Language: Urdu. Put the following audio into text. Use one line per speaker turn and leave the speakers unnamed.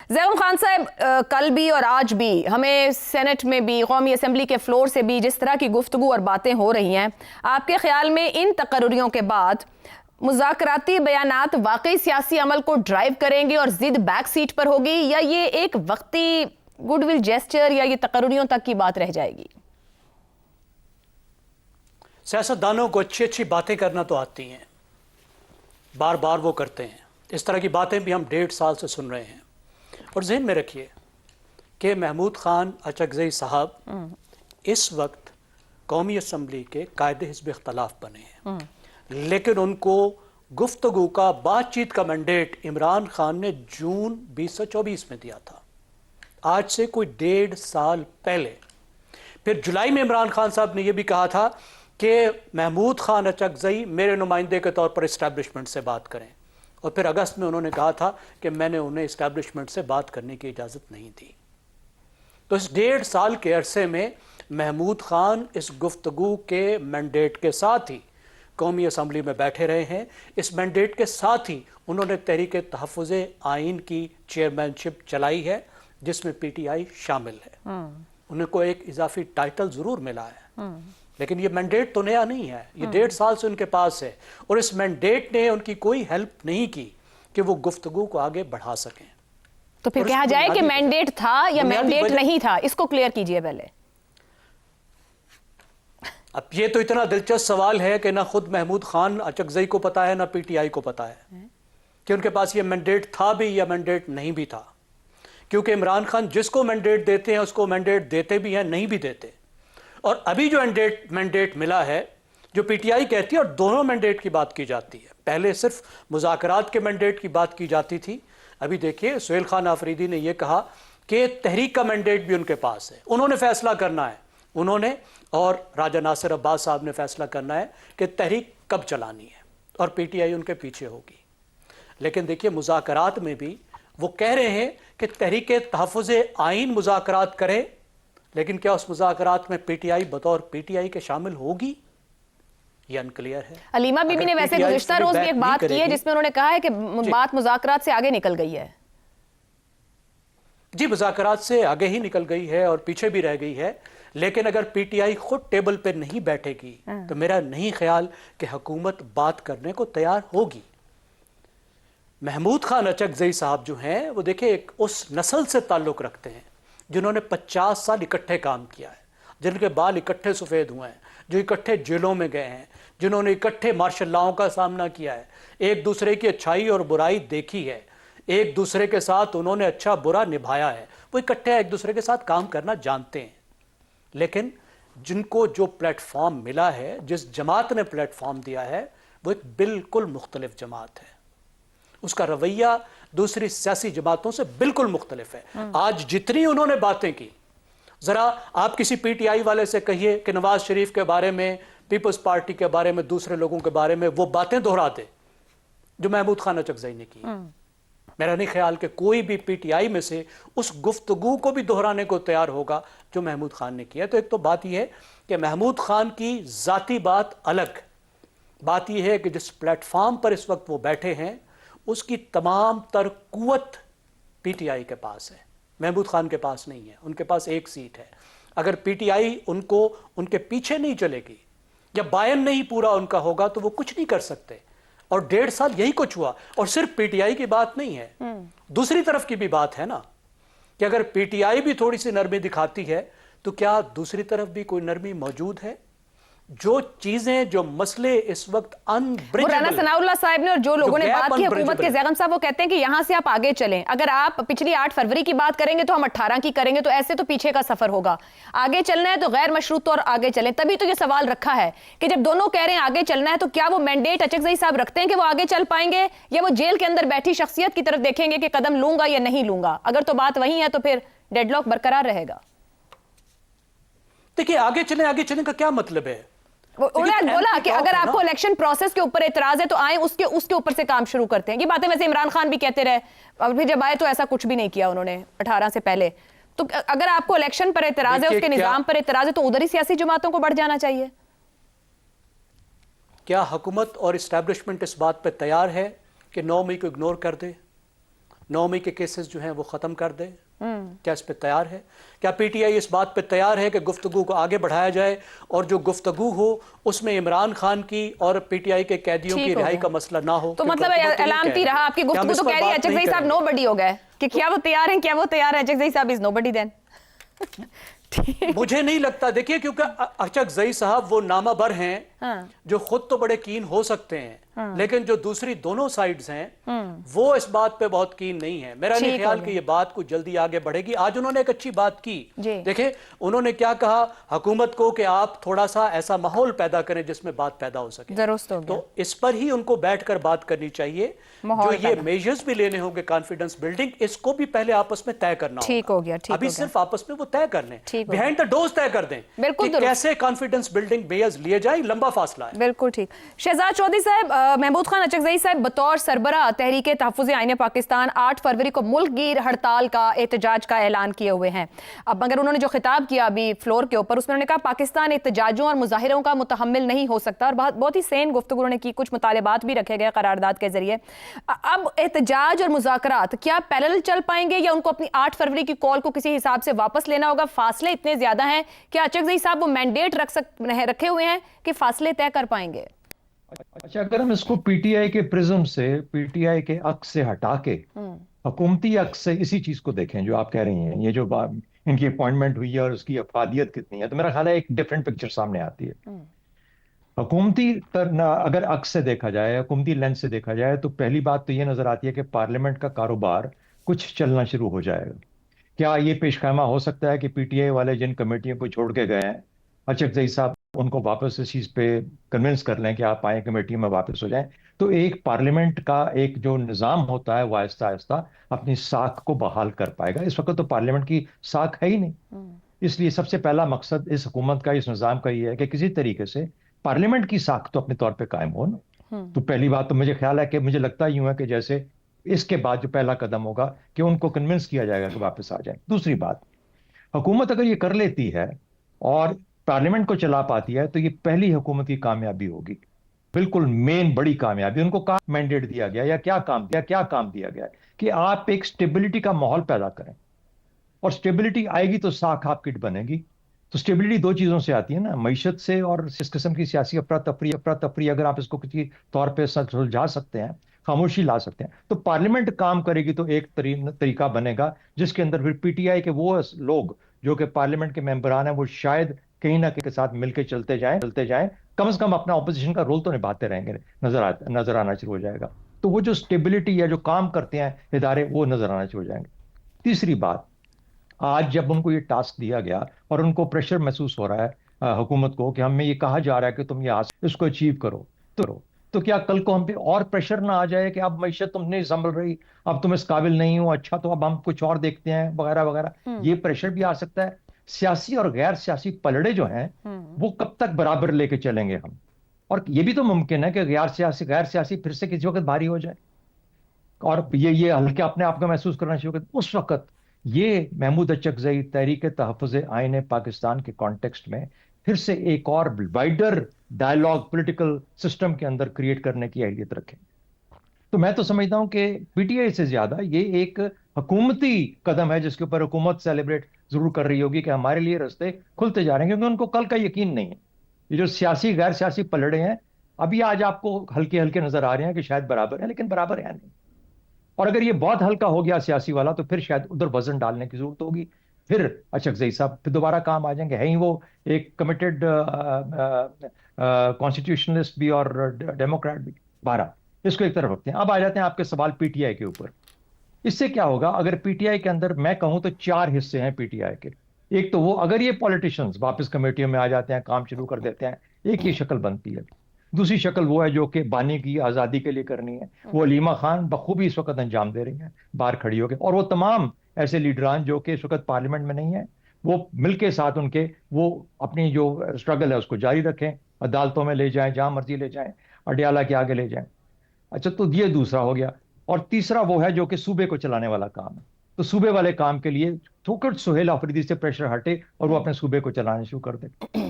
زیغم خان صاحب، کل بھی اور آج بھی ہمیں سینٹ میں بھی، قومی اسمبلی کے فلور سے بھی جس طرح کی گفتگو اور باتیں ہو رہی ہیں، آپ کے خیال میں ان تقرریوں کے بعد مذاکراتی بیانات واقعی سیاسی عمل کو ڈرائیو کریں گے اور ضد بیک سیٹ پر ہوگی، یا یہ ایک وقتی گڈ ول جیسچر یا یہ تقرریوں تک کی بات رہ جائے گی؟
سیاستدانوں کو اچھی اچھی باتیں کرنا تو آتی ہیں، بار بار وہ کرتے ہیں. اس طرح کی باتیں بھی ہم 1.5 سال سے سن رہے ہیں. اور ذہن میں رکھیے کہ محمود خان اچکزئی صاحب اس وقت قومی اسمبلی کے قائد حزب اختلاف بنے ہیں، لیکن ان کو گفتگو کا، بات چیت کا مینڈیٹ عمران خان نے جون 2024 میں دیا تھا، آج سے کوئی 1.5 سال پہلے. پھر جولائی میں عمران خان صاحب نے یہ بھی کہا تھا کہ محمود خان اچکزئی میرے نمائندے کے طور پر اسٹیبلشمنٹ سے بات کریں، اور پھر اگست میں انہوں نے کہا تھا کہ میں نے انہیں اسٹیبلشمنٹ سے بات کرنے کی اجازت نہیں دی. تو اس 1.5 سال کے عرصے میں محمود خان اس گفتگو کے مینڈیٹ کے ساتھ ہی قومی اسمبلی میں بیٹھے رہے ہیں. اس مینڈیٹ کے ساتھ ہی انہوں نے تحریک تحفظ آئین کی چیئرمین شپ چلائی ہے، جس میں پی ٹی آئی شامل ہے. انہیں کو ایک اضافی ٹائٹل ضرور ملا ہے، لیکن یہ مینڈیٹ تو نیا نہیں ہے، یہ 1.5 سال سے ان کے پاس ہے، اور اس مینڈیٹ نے ان کی کوئی ہیلپ نہیں کی کہ وہ گفتگو کو آگے بڑھا سکیں.
تو پھر کہا جائے کہ مینڈیٹ تھا یا مینڈیٹ نہیں تھا، اس کو کلیئر کیجئے پہلے.
اب یہ تو اتنا دلچسپ سوال ہے کہ نہ خود محمود خان اچکزئی کو پتا ہے، نہ پی ٹی آئی کو پتا ہے کہ ان کے پاس یہ مینڈیٹ تھا بھی یا مینڈیٹ نہیں بھی تھا، کیونکہ عمران خان جس کو مینڈیٹ دیتے ہیں اس کو مینڈیٹ دیتے بھی ہیں، نہیں بھی دیتے. اور ابھی جو مینڈیٹ ملا ہے، جو پی ٹی آئی کہتی ہے، اور دونوں مینڈیٹ کی بات کی جاتی ہے. پہلے صرف مذاکرات کے مینڈیٹ کی بات کی جاتی تھی، ابھی دیکھیے سہیل خان آفریدی نے یہ کہا کہ تحریک کا مینڈیٹ بھی ان کے پاس ہے، انہوں نے فیصلہ کرنا ہے، انہوں نے اور راجہ ناصر عباس صاحب نے فیصلہ کرنا ہے کہ تحریک کب چلانی ہے، اور پی ٹی آئی ان کے پیچھے ہوگی. لیکن دیکھیے مذاکرات میں بھی وہ کہہ رہے ہیں کہ تحریک تحفظ آئین مذاکرات کرے، لیکن کیا اس مذاکرات میں پی ٹی آئی بطور پی ٹی آئی کے شامل ہوگی؟ یہ انکلیئر ہے.
علیمہ بی بی نے ویسے گزشتہ روز بھی ایک بات کی ہے جس میں انہوں نے کہا ہے کہ بات مذاکرات سے آگے نکل گئی ہے.
جی، مذاکرات سے آگے ہی نکل گئی ہے اور پیچھے بھی رہ گئی ہے، لیکن اگر پی ٹی آئی خود ٹیبل پہ نہیں بیٹھے گی تو میرا نہیں خیال کہ حکومت بات کرنے کو تیار ہوگی. محمود خان اچکزئی صاحب جو ہیں وہ دیکھیں ایک اس نسل سے تعلق رکھتے ہیں جنہوں نے 50 سال اکٹھے کام کیا ہے، جن کے بال اکٹھے سفید ہوئے ہیں، جو اکٹھے جیلوں میں گئے ہیں، جنہوں نے اکٹھے مارشل لاؤں کا سامنا کیا ہے، ایک دوسرے کی اچھائی اور برائی دیکھی ہے، ایک دوسرے کے ساتھ انہوں نے اچھا برا نبھایا ہے، وہ اکٹھے ایک دوسرے کے ساتھ کام کرنا جانتے ہیں. لیکن جن کو جو پلیٹ فارم ملا ہے، جس جماعت نے پلیٹ فارم دیا ہے، وہ ایک بالکل مختلف جماعت ہے. اس کا رویہ دوسری سیاسی جماعتوں سے بالکل مختلف ہے. آج جتنی انہوں نے باتیں کی، ذرا آپ کسی پی ٹی آئی والے سے کہیے کہ نواز شریف کے بارے میں، پیپلز پارٹی کے بارے میں، دوسرے لوگوں کے بارے میں وہ باتیں دہرا دے جو محمود خان اچکزئی نے کی. میرا نہیں خیال کہ کوئی بھی پی ٹی آئی میں سے اس گفتگو کو بھی دہرانے کو تیار ہوگا جو محمود خان نے کیا. تو ایک تو بات یہ ہے کہ محمود خان کی ذاتی بات الگ، بات یہ ہے کہ جس پلیٹ فارم پر اس وقت وہ بیٹھے ہیں اس کی تمام تر قوت پی ٹی آئی کے پاس ہے، محمود خان کے پاس نہیں ہے. ان کے پاس ایک سیٹ ہے. اگر پی ٹی آئی ان کو ان کے پیچھے نہیں چلے گی یا بائن نہیں پورا ان کا ہوگا تو وہ کچھ نہیں کر سکتے. اور 1.5 سال یہی کچھ ہوا. اور صرف پی ٹی آئی کی بات نہیں ہے، دوسری طرف کی بھی بات ہے نا، کہ اگر پی ٹی آئی بھی تھوڑی سی نرمی دکھاتی ہے تو کیا دوسری طرف بھی کوئی نرمی موجود ہے؟ جو چیزیں، جو مسئلے اس وقت
رانا ثناء اللہ صاحب نے اور جو لوگوں نے بات کی حکومت کے زیغم صاحب، وہ کہتے ہیں کہ یہاں سے آپ آگے چلیں. اگر آپ پچھلی 8 فروری کی بات کریں گے تو ہم 18 کی کریں گے، تو ایسے تو پیچھے کا سفر ہوگا. آگے چلنا ہے تو غیر مشروط طور آگے چلیں. تبھی تو یہ سوال رکھا ہے کہ جب دونوں کہہ رہے ہیں آگے چلنا ہے تو کیا وہ مینڈیٹ اچکزئی صاحب رکھتے ہیں کہ وہ آگے چل پائیں گے، یا وہ جیل کے اندر بیٹھی شخصیت کی طرف دیکھیں گے کہ قدم لوں گا یا نہیں لوں گا؟ اگر تو بات وہی ہے تو پھر ڈیڈ لاک برقرار رہے گا.
دیکھیے آگے چلیں کا کیا مطلب ہے؟
انہوں نے بولا کہ اگر آپ کو الیکشن پروسیس کے اوپر اعتراض ہے تو آئیں اس کے اوپر سے کام شروع کرتے ہیں. یہ باتیں ویسے عمران خان بھی کہتے رہے، اور پھر جب آئے تو ایسا کچھ بھی نہیں کیا انہوں نے 18 سے پہلے. تو اگر آپ کو الیکشن پر اعتراض ہے، اس کے نظام پر اعتراض ہے، تو ادھر ہی سیاسی جماعتوں کو بڑھ جانا چاہیے.
کیا حکومت اور اسٹیبلشمنٹ اس بات پہ تیار ہے کہ 9 مئی کو اگنور کر دے؟ 9 کے کیسز جو ہیں وہ ختم کر دے؟ کیا اس پہ تیار ہے؟ کیا پی ٹی آئی اس بات پہ تیار ہے کہ گفتگو کو آگے بڑھایا جائے اور جو گفتگو ہو اس میں عمران خان کی اور پی ٹی آئی کے قیدیوں کی رہائی کا مسئلہ نہ ہو؟
تو مطلب علامتی رہا آپ کی گفتگو تو کہہ رہی ہے اچکزئی صاحب نو بڈی ہو گئے کہ کیا وہ تیار ہیں، کیا وہ تیار ہیں؟ اچکزئی صاحب از نو بڈی دین.
مجھے نہیں لگتا، دیکھیے کیونکہ اچکزئی صاحب وہ نامہ بر ہیں جو خود تو بڑے کین ہو سکتے ہیں لیکن جو دوسری دونوں سائیڈز ہیں وہ اس بات پہ بہت کین نہیں ہے. میرا نہیں خیال کہ یہ بات کو جلدی آگے بڑھے گی. آج انہوں نے ایک اچھی بات کی، دیکھیں انہوں نے کیا کہا حکومت کو کہ آپ تھوڑا سا ایسا ماحول پیدا کریں جس میں بات پیدا ہو سکے. تو اس پر ہی ان کو بیٹھ کر بات کرنی چاہیے. جو یہ میجرز بھی لینے ہوں گے کانفیڈنس بلڈنگ، اس کو بھی پہلے آپس میں طے کرنا ہوگا. ابھی صرف آپس میں وہ طے کر لیں، بیہائنڈ دا ڈورز طے کر دیں کہ کیسے کانفیڈنس بلڈنگ میجرز لیے جائیں. لمبا فاصلہ ہے.
بالکل ٹھیک. شہزاد چودھری صاحب، محمود خان اچکزئی صاحب بطور سربراہ تحریک تحفظ آئین پاکستان 8 فروری کو ملک گیر ہڑتال کا، احتجاج کا اعلان کیے ہوئے ہیں. اب مگر انہوں نے جو خطاب کیا ابھی فلور کے اوپر، اس میں انہوں نے کہا پاکستان احتجاجوں اور مظاہروں کا متحمل نہیں ہو سکتا، اور بہت ہی سین گفتگو انہوں نے کی. کچھ مطالبات بھی رکھے گئے قرارداد کے ذریعے. اب احتجاج اور مذاکرات کیا پیرلل چل پائیں گے یا ان کو اپنی 8 فروری کی کال کو کسی حساب سے واپس لینا ہوگا؟ فاصلے اتنے زیادہ ہیں کہ اچکزئی صاحب وہ مینڈیٹ رکھے ہوئے ہیں کہ فاصلے طے کر پائیں گے؟
اچھا، اگر ہم اس کو پی ٹی آئی کے پرزم سے، پی ٹی آئی کے عکس سے ہٹا کے حکومتی عکس سے اسی چیز کو دیکھیں جو آپ کہہ رہی ہیں، یہ جو ان کی اپوائنٹمنٹ ہوئی ہے اور اس کی افادیت کتنی ہے، تو میرا خیال ہے ایک ڈیفرنٹ پکچر سامنے آتی ہے. حکومتی اگر عکس سے دیکھا جائے، حکومتی لینس سے دیکھا جائے، تو پہلی بات تو یہ نظر آتی ہے کہ پارلیمنٹ کا کاروبار کچھ چلنا شروع ہو جائے گا. کیا یہ پیش خیمہ ہو سکتا ہے کہ پی ٹی آئی والے جن کمیٹیوں کو چھوڑ کے گئے ہیں، اچکزئی صاحب ان کو واپس اس چیز پہ کنونس کر لیں کہ آپ آئیں کمیٹی میں واپس ہو جائیں؟ تو ایک پارلیمنٹ کا ایک جو نظام ہوتا ہے وہ آہستہ آہستہ اپنی ساکھ کو بحال کر پائے گا. اس وقت تو پارلیمنٹ کی ساکھ ہے ہی نہیں. اس لیے سب سے پہلا مقصد اس حکومت کا، اس نظام کا یہ ہے کہ کسی طریقے سے پارلیمنٹ کی ساکھ تو اپنے طور پہ قائم ہو نا. تو پہلی بات تو مجھے خیال ہے کہ مجھے لگتا یوں ہے کہ جیسے اس کے بعد جو پہلا قدم ہوگا کہ ان کو کنونس کیا جائے گا کہ واپس آ جائیں. دوسری بات، حکومت اگر یہ کر لیتی ہے اور پارلیمنٹ کو چلا پاتی ہے تو یہ پہلی حکومت کی کامیابی ہوگی، بالکل مین بڑی کامیابی. ان کو کہاں مینڈیٹ دیا گیا یا کیا کام دیا گیا کہ آپ ایک سٹیبلٹی کا ماحول پیدا کریں، اور سٹیبلٹی آئے گی تو ساکھ آپ کی بنے گی. تو سٹیبلٹی دو چیزوں سے آتی ہے نا، معیشت سے اور اس قسم کی سیاسی افراتفری اگر آپ اس کو کسی طور پہ سلجھا سکتے ہیں، خاموشی لا سکتے ہیں، تو پارلیمنٹ کام کرے گی تو ایک طریقہ بنے گا جس کے اندر پھر پی ٹی آئی کے وہ لوگ جو کہ پارلیمنٹ کے ممبران ہیں وہ شاید کہیں نہ کہیں کے ساتھ مل کے چلتے جائیں، کم از کم اپنا اپوزیشن کا رول تو نبھاتے رہیں گے، نظر آنا شروع ہو جائے گا. تو وہ جو سٹیبلٹی یا جو کام کرتے ہیں ادارے وہ نظر آنا شروع ہو جائیں گے. تیسری بات، آج جب ان کو یہ ٹاسک دیا گیا اور ان کو پریشر محسوس ہو رہا ہے حکومت کو کہ ہمیں یہ کہا جا رہا ہے کہ تم یہ اس کو اچیو کرو، تو کیا کل کو ہم پہ اور پریشر نہ آ جائے کہ اب معیشت تم نہیں سنبھل رہی، اب تم اس قابل نہیں ہو، اچھا تو اب ہم کچھ اور دیکھتے ہیں وغیرہ وغیرہ. یہ پریشر بھی آ سکتا ہے. سیاسی اور غیر سیاسی پلڑے جو ہیں وہ کب تک برابر لے کے چلیں گے ہم؟ اور یہ بھی تو ممکن ہے کہ غیر سیاسی پھر سے کسی وقت بھاری ہو جائے اور یہ ہلکے اپنے آپ کو محسوس کرنا شروع کرے. اس وقت یہ محمود اچکزئی تحریک تحفظ آئین پاکستان کے کانٹیکسٹ میں پھر سے ایک اور وائڈر ڈائلاگ پولیٹیکل سسٹم کے اندر کریٹ کرنے کی اہلیت رکھیں. تو میں تو سمجھتا ہوں کہ پی ٹی آئی سے زیادہ یہ ایک حکومتی قدم ہے جس کے اوپر حکومت سیلیبریٹ ضرور کر رہی ہوگی کہ ہمارے لیے راستے کھلتے جا رہے ہیں، کیونکہ ان کو کل کا یقین نہیں ہے. یہ جو سیاسی غیر سیاسی پلڑے ہیں ابھی آج آپ کو ہلکے ہلکے نظر آ رہے ہیں کہ شاید برابر ہیں، لیکن برابر ہے نہیں. اور اگر یہ بہت ہلکا ہو گیا سیاسی والا تو پھر شاید ادھر وزن ڈالنے کی ضرورت ہوگی. پھر اچکزئی صاحب پھر دوبارہ کام آ جائیں گے. ہے ہی وہ ایک کمیٹڈ کانسٹیٹیوشنلسٹ بھی اور ڈیموکریٹ بھی. 12 اس کو ایک طرف رکھتے ہیں. اب آ جاتے ہیں آپ کے سوال پی ٹی آئی کے اوپر. اس سے کیا ہوگا اگر پی ٹی آئی کے اندر میں کہوں تو 4 حصے ہیں پی ٹی آئی کے. ایک تو وہ اگر یہ پولیٹیشنز واپس کمیٹیوں میں آ جاتے ہیں، کام شروع کر دیتے ہیں، ایک یہ شکل بنتی ہے. دوسری شکل وہ ہے جو کہ بانی کی آزادی کے لیے کرنی ہے. وہ علیمہ خان بخوبی اس وقت انجام دے رہی ہیں باہر کھڑی ہو کے، اور وہ تمام ایسے لیڈران جو کہ اس وقت پارلیمنٹ میں نہیں ہیں وہ مل کے ساتھ ان کے وہ اپنی جو اسٹرگل ہے اس کو جاری رکھیں، عدالتوں میں لے جائیں، جہاں مرضی لے جائیں، اڈیالہ کے آگے لے جائیں. اچھا، تو یہ دوسرا ہو گیا. اور تیسرا وہ ہے جو کہ صوبے کو چلانے والا کام ہے. تو صوبے والے کام کے لیے تھوکڑ سہیل آفریدی سے پریشر ہٹے اور وہ اپنے صوبے کو چلانے شروع کر دے.